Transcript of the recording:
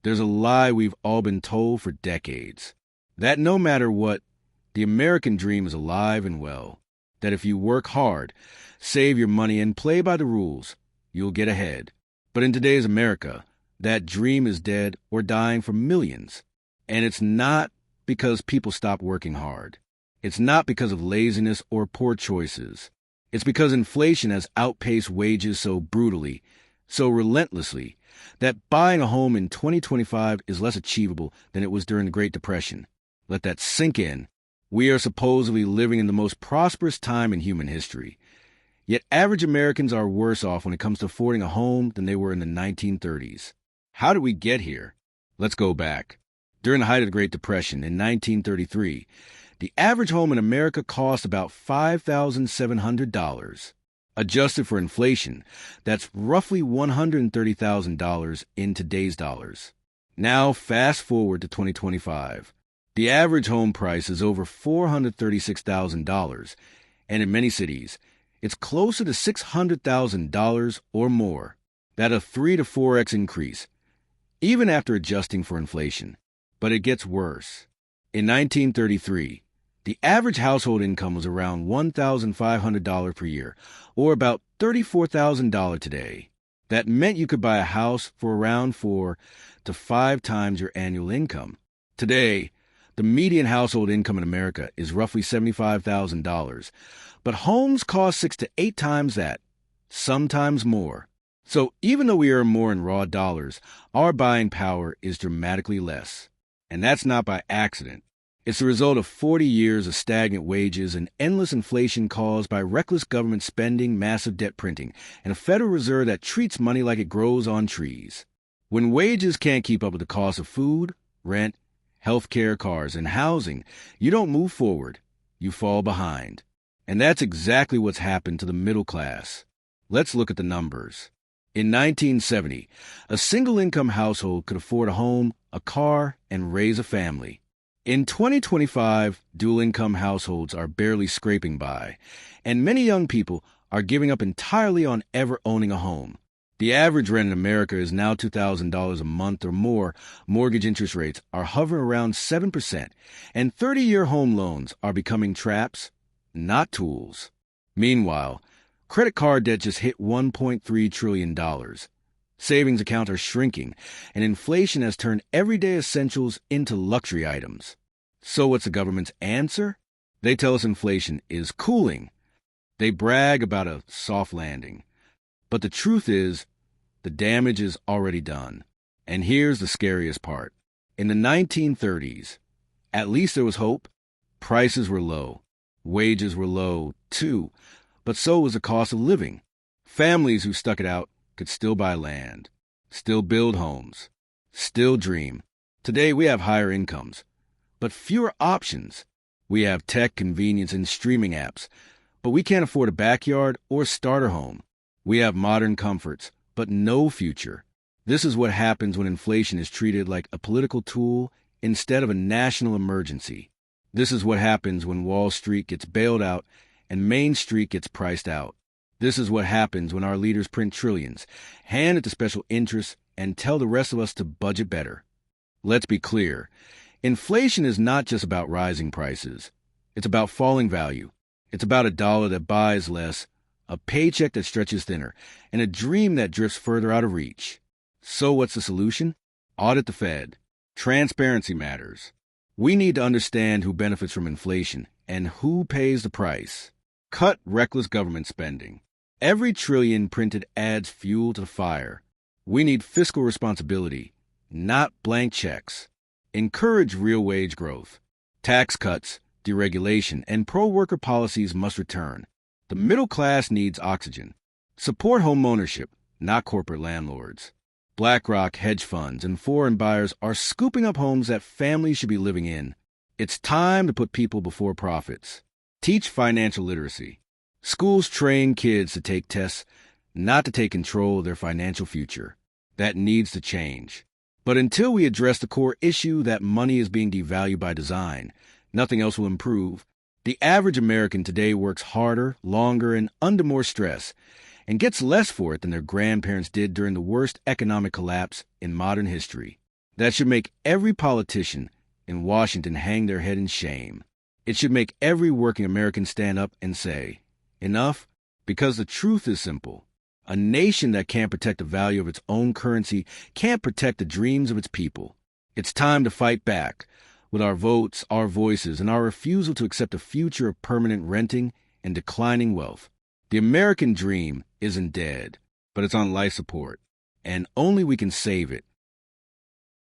There's a lie we've all been told for decades. That no matter what, the American dream is alive and well. That if you work hard, save your money, and play by the rules, you'll get ahead. But in today's America, that dream is dead or dying for millions. And it's not because people stop working hard. It's not because of laziness or poor choices. It's because inflation has outpaced wages so brutally, so relentlessly, that buying a home in 2025 is less achievable than it was during the Great Depression. Let that sink in. We are supposedly living in the most prosperous time in human history. Yet average Americans are worse off when it comes to affording a home than they were in the 1930s. How did we get here? Let's go back. During the height of the Great Depression in 1933, the average home in America cost about $5,700. Adjusted for inflation, that's roughly $130,000 in today's dollars. Now, fast forward to 2025. The average home price is over $436,000, and in many cities, it's closer to $600,000 or more. That's a 3 to 4x increase, even after adjusting for inflation. But it gets worse. In 1933, the average household income was around $1,500 per year, or about $34,000 today. That meant you could buy a house for around 4 to 5 times your annual income. Today, the median household income in America is roughly $75,000, but homes cost 6 to 8 times that, sometimes more. So even though we earn more in raw dollars, our buying power is dramatically less. And that's not by accident. It's the result of 40 years of stagnant wages and endless inflation caused by reckless government spending, massive debt printing, and a Federal Reserve that treats money like it grows on trees. When wages can't keep up with the cost of food, rent, healthcare, cars, and housing, you don't move forward, you fall behind. And that's exactly what's happened to the middle class. Let's look at the numbers. In 1970, a single-income household could afford a home, a car, and raise a family. In 2025, dual-income households are barely scraping by, and many young people are giving up entirely on ever owning a home. The average rent in America is now $2,000 a month or more. Mortgage interest rates are hovering around 7%, and 30-year home loans are becoming traps, not tools. Meanwhile, credit card debt just hit $1.3 trillion. Savings accounts are shrinking, and inflation has turned everyday essentials into luxury items. So what's the government's answer? They tell us inflation is cooling. They brag about a soft landing. But the truth is, the damage is already done. And here's the scariest part. In the 1930s, at least there was hope. Prices were low. Wages were low, too. But so was the cost of living. Families who stuck it out could still buy land, still build homes, still dream. Today we have higher incomes, but fewer options. We have tech, convenience, and streaming apps, but we can't afford a backyard or starter home. We have modern comforts, but no future. This is what happens when inflation is treated like a political tool instead of a national emergency. This is what happens when Wall Street gets bailed out and Main Street gets priced out. This is what happens when our leaders print trillions, hand it to special interests, and tell the rest of us to budget better. Let's be clear. Inflation is not just about rising prices. It's about falling value. It's about a dollar that buys less, a paycheck that stretches thinner, and a dream that drifts further out of reach. So what's the solution? Audit the Fed. Transparency matters. We need to understand who benefits from inflation and who pays the price. Cut reckless government spending. Every trillion printed adds fuel to the fire. We need fiscal responsibility, not blank checks. Encourage real wage growth. Tax cuts, deregulation, and pro-worker policies must return. The middle class needs oxygen. Support homeownership, not corporate landlords. BlackRock, hedge funds, and foreign buyers are scooping up homes that families should be living in. It's time to put people before profits. Teach financial literacy. Schools train kids to take tests, not to take control of their financial future. That needs to change. But until we address the core issue that money is being devalued by design, nothing else will improve. The average American today works harder, longer, and under more stress, and gets less for it than their grandparents did during the worst economic collapse in modern history. That should make every politician in Washington hang their head in shame. It should make every working American stand up and say, enough, because the truth is simple. A nation that can't protect the value of its own currency can't protect the dreams of its people. It's time to fight back with our votes, our voices, and our refusal to accept a future of permanent renting and declining wealth. The American dream isn't dead, but it's on life support, and only we can save it